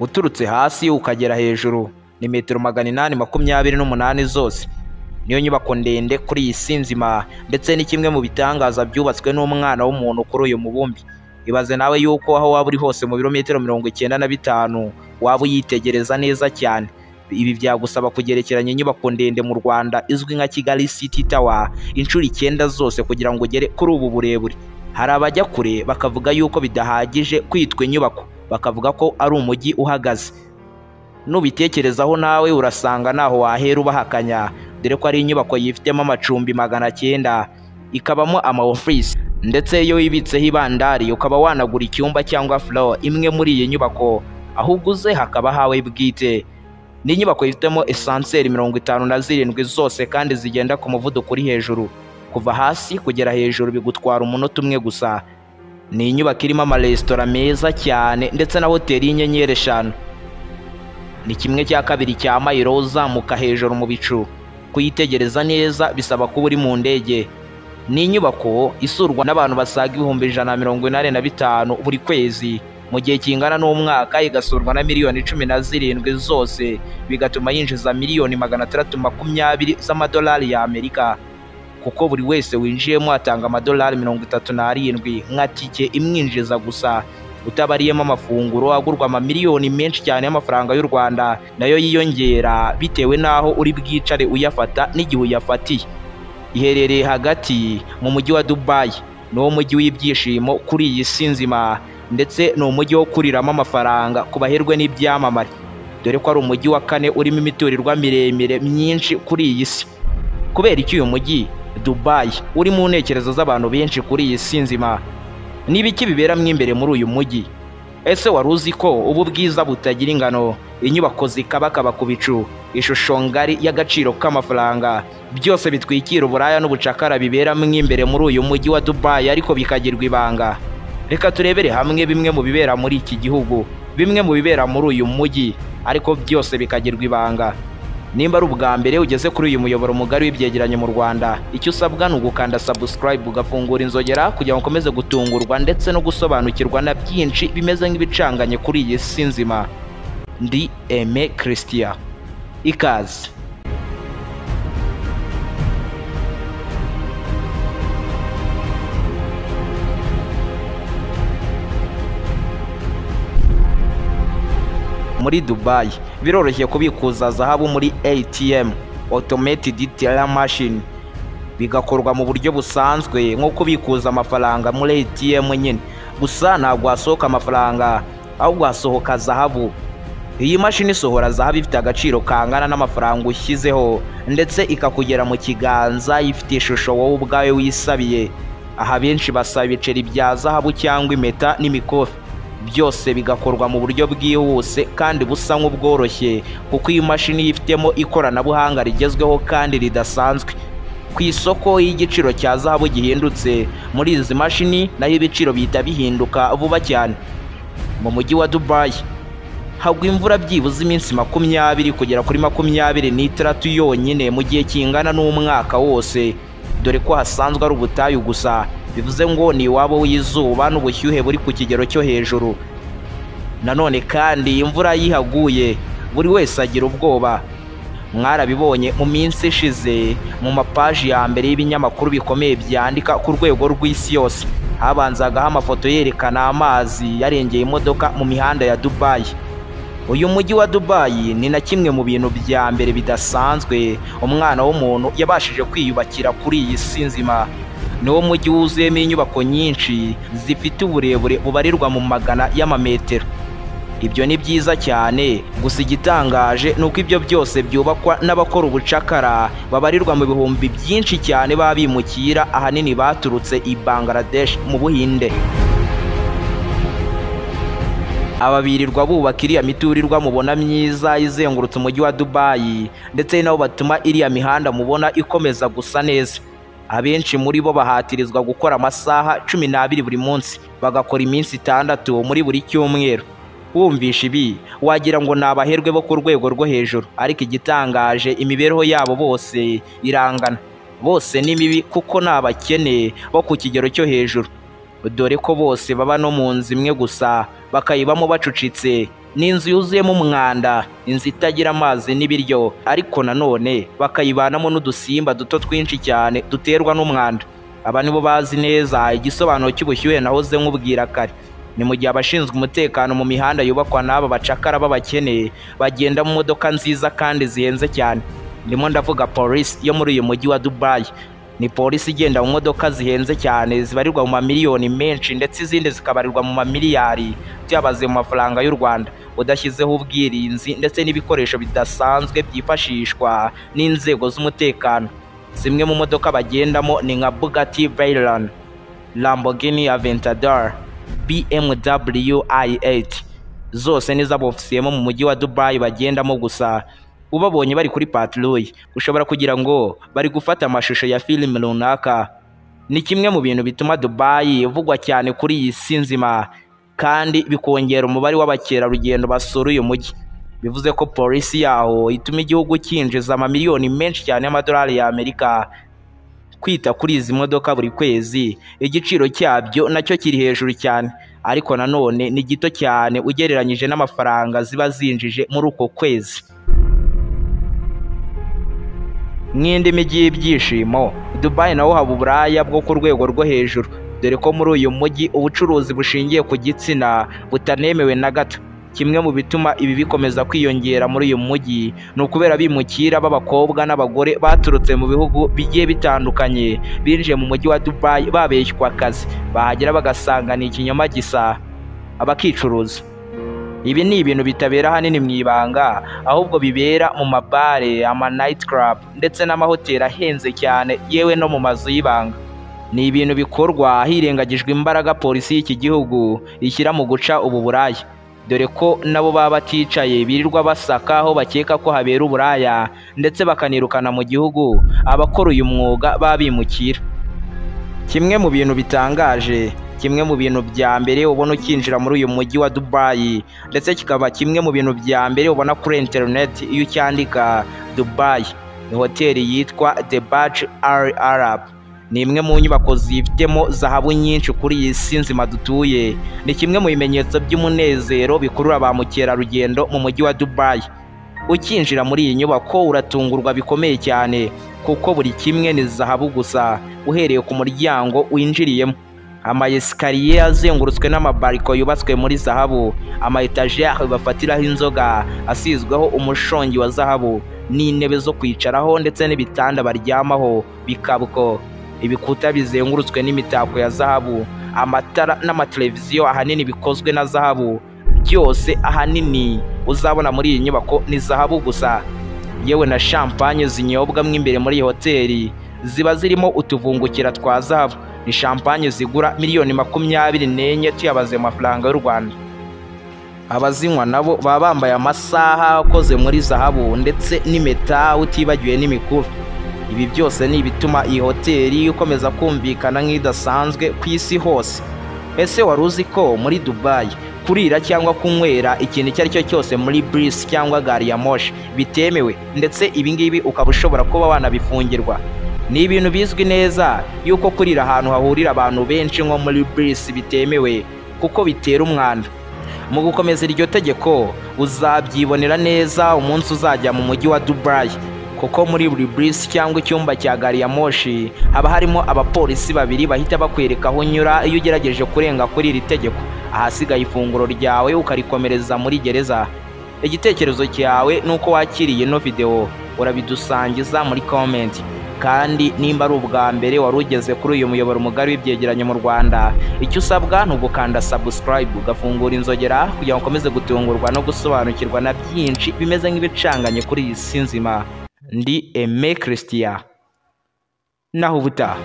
uturutse hasi ukagera hejuru ni metero 828 zose. Niyo nyubako ndende kuri iyi si nzima, ndetse ni kimwe mu bitangaza byubatswe n'umwana w'umuntu kuri uyu mubumbi. Ibaze nawe yuko aho waba uri hose mu birometero 95 waba uyitegereza neza cyane. Ibi byagusaba kugerekeranya inyubako ndende mu Rwanda izwi nka Kigali City Tower inshuro 9 zose kugira ngo ugere kuri ubu burebure. Hari abajya kure bakavuga yuko bidahagije kwitwa inyubako, bakavuga ko ari umujyi uhagaze. Nubitekerezaho nawe urasanga naho wahera ubahakanya, dore ko ari inyubako yifitemo amacumbi 900, ikabamo ama office, ndetse iyo wibitseho ibandari ukaba wanagura icyumba cyangwa floor imwe muri iyi nyubako, aho uguze hakaba hawe bwite. Ni inyubako ifitemo esanseri 57 zose kandi zigenda ku muvuduko uri hejuru. Kuva hasi kugera hejuru bigutwara umunota umwe gusa. Ni inyubako irimo amaresitora meza cyane ndetse na hoteli y'inyenyeri 5. Ni kimwe cya kabiri cya mayiro uzamuka hejuru mu bicu. Kuyitegereza neza bisaba kuba uri mu ndege. Ni inyubako isurwa n'abantu basaga 185 buri kwezi, mu gihe kingana n'umwaka igasurwa na miliyoni 17 zose, bigatuma yinjiza miliyoni 620 z'amadolari ya Amerika. Kuko buri wese winjiyemo atanga amadolari 37 nka tike imwinjiza gusa, utabariyemo amafunguro agurwa amamiliyoni menshi cyane y'amafaranga y'u Rwanda, nayo yiyongera bitewe n'aho uri bwicare uyafata n'igihe uyafatiye. Iherereye hagati mu mujyi wa Dubai, niwo mujyi w'ibyishimo kuri iyi si nzima, ndetse ni umujyi wo kuriramo amafaranga ku baherwe n'ibyamamare, dore ko ari umujyi wa 4 urimo imiturirwa miremire myinshi kuri iyi si. Kubera iki uyu mujyi Dubai uri mu ntekerezo z'abantu benshi kuri iyi si nzima? N'ibiki biberamwe imbere muri uyu mujyi? Ese Waruziko ubu bwiza butagira ingano, inyubako zikabakaba ku bicu, ishusho ngari y'agaciro k'amafaranga, byose bitwikira uburaya n'ubucakara biberamwe imbere muri uyu mujyi wa Dubai, ariko bikagirwa ibanga. Reka turebere hamwe bimwe mu bibera muri iki gihugu, bimwe mu bibera muri uyu mujyi, ariko byose bikagirwa ibanga. Nimba ari ubwa mbere ugeze kuri uyu muyoboro mugari w'ibyegeranyo mu Rwanda, icyo usabwa ni ugukanda subscribe ugafungura inzogera kugira ngo ukomeze gutungurwa ndetse no gusobanukirwa na byinshi bimeze nk'ibicanganye kuri iyi si nzima. Ndi Aime Christian, ikaze. Muri Dubai biroroshye kubikuza zahabu muri ATM, automated teller machine. Bigakorwa mu buryo busanzwe nko kubikuza amafaranga muri ATM nyine, gusa ntabwo hasohoka amafaranga, ahubwo hasohoka zahabu. Iyi mashini isohora zahabu ifite agaciro kangana n'amafaranga ushyizeho, ndetse ikakugera mu kiganza ifite ishusho wowe ubwawe wisabiye. Aha benshi basaba ibiceri bya zahabu cyangwa impeta n'imikofi. Byose bigakorwa mu buryo bwihuse kandi busa nk'ubworoshye, kuko iyi mashini yifitemo ikoranabuhanga rigezweho kandi ridasanzwe. Ku isoko y'igiciro cya zahabu gihindutse muri izi mashini, naho ibiciro bihita bihinduka vuba cyane. Mu mujyi wa Dubai hagwa imvura byibuze iminsi 20 kugera kuri 26 yonyine mu gihe kingana n'umwaka wose, dore ko hasanzwe ari ubutayu gusa. Bivuze ngo ni iwabo w'izuba n'ubushyuhe buri ku kigero cyo hejuru. Nanone kandi imvura yihaguye buri wese agira ubwoba. Mwarabibonye mu minsi ishize mu mapaji ya mbere y'ibinyamakuru bikomeye byandika ku rwego rw'isi yose, habanzagaho amafoto yerekana amazi yarengeye imodoka mu mihanda ya Dubai. Uyu mujyi wa Dubai ni na kimwe mu bintu bya mbere bidasanzwe umwana w'umuntu yabashije kwiyubakira kuri iyi si nzima. Niwo mujyi wuzuyemo inyubako nyinshi zifite uburebure bubarirwa mu magana y'amametero. Ibyo ni byiza cyane, gusa igitangaje nuko ibyo byose byubakwa n'abakora ubucakara babarirwa mu bihumbi byinshi cyane babimukira, ahanini baturutse i Bangladesh mu Buhinde. Ababirirwa bubaka iriya miturirwa mubona myiza izengurutse umujyi wa Dubai, ndetse nabo batuma iriya mihanda mubona ikomeza gusa neza. Abenshi muri bo bahatirizwa gukora amasaha 12 buri munsi, bagakora iminsi 6 muri buri cyumweru. Wumvisha ibi wagira ngo nabaherwe bo ku rwego rwo hejuru, ariko igitangaje imibereho yabo bose irangana. Bose ni mibi kuko nabakene bo ku kigero cyo hejuru. dore ko bose baba no mu nzu imwe gusa bakayibamo bacucitse. Ni inzu yuzuyemo umwanda, inzu itagira amazi n'ibiryo, ariko nanone bakayibanamo n'udusimba duto twinshi cyane duterwa n'umwanda. Aba nibo bazi neza igisobanuro cy'ubushyuhe nahoze nkubwira kare. Ni mu gihe abashinzwe umutekano mu mihanda yubakwa n'aba bacakara b'abakene bagenda mu modoka nziza kandi zihenze cyane. Ndimo ndavuga polisi yo muri uyu mujyi wa Dubai. Ni polisi igenda mu modoka zihenze cyane zibarirwa mu mamiliyoni menshi, ndetse izindi zikabarirwa mu mamiliyari byabaze mu mafaranga y'u Rwanda, udashyizeho ubwirinzi ndetse n'ibikoresho bidasanzwe byifashishwa n'inzego z'umutekano. Zimwe mu modoka bagendamo ni nka Bugatti Veyron, Lamborghini Aventador, BMW i8, zose n'iz'abofisiyemo mu mujyi wa Dubai bagendamo gusa. Ubabonye bari kuri patrouille ushobora kugira ngo bari gufata amashusho ya filime runaka. Ni kimwe mu bintu bituma Dubai ivugwa cyane kuri iyi si nzima, kandi bikongera umubare w'abakerarugendo basura uyu mujyi. Bivuze ko polisi yaho ituma igihugu cyinjiza amamiliyoni menshi cyane y'amadolari y'Amerika. Kwita kuri izi modoka buri kwezi, igiciro cyabyo nacyo kiri hejuru cyane, ariko nanone ni gito cyane ugereranyije n'amafaranga ziba zinjije muri uko kwezi. Nk'indi mijyi y'ibyishimo, Dubai naho haba uburaya bwo ku rwego rwo hejuru, dore ko muri uyu mujyi ubucuruzi bushingiye ku gitsina butanemewe na gato. Kimwe mu bituma ibi bikomeza kwiyongera muri uyu mujyi ni ukubera bimukira b'abakobwa n'abagore baturutse mu bihugu bigiye bitandukanye binjiye mu mujyi wa Dubai babeshywa akazi, bahagera bagasanga ni ikinyoma gisa, abakicuruza. Ibi ni ibintu bitabera hanini mu ibanga, ahubwo bibera mu mabare, ama night club ndetse n'amahoteli ahenze cyane, yewe no mu mazu y'ibanga. Ni ibintu bikorwa hirengagijwe imbaraga polisi y'iki gihugu ishyira mu guca ubu buraya, dore ko nabo baba baticaye birirwa basaka aho bakeka ko habera uburaya, ndetse bakanirukana mu gihugu abakora uyu mwuga babimukira. Kimwe mu bintu bitangaje, kimwe mu bintu bya mbere ubona ukinjira muri uyu mujyi wa Dubai, ndetse kikaba kimwe mu bintu bya mbere ubona kuri internet iyo ucyandika Dubai, ni hoteli yitwa The Burj Al Arab. Ni imwe mu nyubako zifitemo zahabu nyinshi kuri iyi si nzima dutuye. Ni kimwe mu bimenyetso by'umunezero bikurura ba mukerarugendo mu mujyi wa Dubai. Ukinjira muri iyi nyubako uratungurwa bikomeye cyane, kuko buri kimwe ni zahabu gusa uhereye ku muryango winjiriyemo. Amayesikariye azengurutswe n'amabariko yubatswe muri zahabu, ama etajeri bafatiraho inzoga asizweho umushongi wa zahabu, n'intebe zo kwicaraho ndetse n'ibitanda baryamaho bikabwo. Ibikuta bizengurutswe n'imitako ya zahabu, amatara n'amateleviziyo ahanini bikozwe na zahabu. Byose ahanini uzabona muri iyi nyubako ni zahabu gusa. Yewe na champagne zinyobwa imbere muri iyi hoteli ziba zirimo utuvungukira twa zahabu. Ni champagne zigura miliyoni 24 tuyabaze mu mafaranga y'u Rwanda. Abazinywa nabo baba bambaye amasaha akoze muri zahabu ndetse n'impeta, utibagiwe n'imikufi. Ibi byose ni ibituma iyi hoteli ikomeza kumvikana nk'idasanzwe ku isi hose. Ese Waruziko muri Dubai kurira cyangwa kunywera ikintu icyo ari cyo cyose muri bus cyangwa gari ya moshi bitemewe, ndetse ibi ngibi ukaba ushobora kuba wanabifungirwa? Ni ibintu bizwi neza yuko kurira ahantu hahurira abantu benshi nko muri bus bitemewe, kuko bitera umwanda. Mu gukomeza iryo tegeko uzabyibonera neza umunsi uzajya mu mujyi wa Dubai, kuko muri buri bus cyangwa icyumba cya gari ya moshi haba harimo abapolisi babiri bahita bakwereka aho unyura iyo ugerageje kurenga kuri iri tegeko. Ahasigaye ifunguro ryawe ukarikomereza muri gereza. Igitekerezo cyawe nuko wakiriye ino video urabidusangiza muri comment. Kandi nimba ari ubwa mbere wari ugeze kuri uyu muyoboro mugari w'ibyegeranyo mu Rwanda, icyo usabwa ni ugukanda subscribe, ugafungura inzogera kugira ngo ukomeze gutungurwa no gusobanukirwa na byinshi bimeze nk'ibicanganye kuri iyi si nzima. Ndi Aime Christian, naho ubutaha.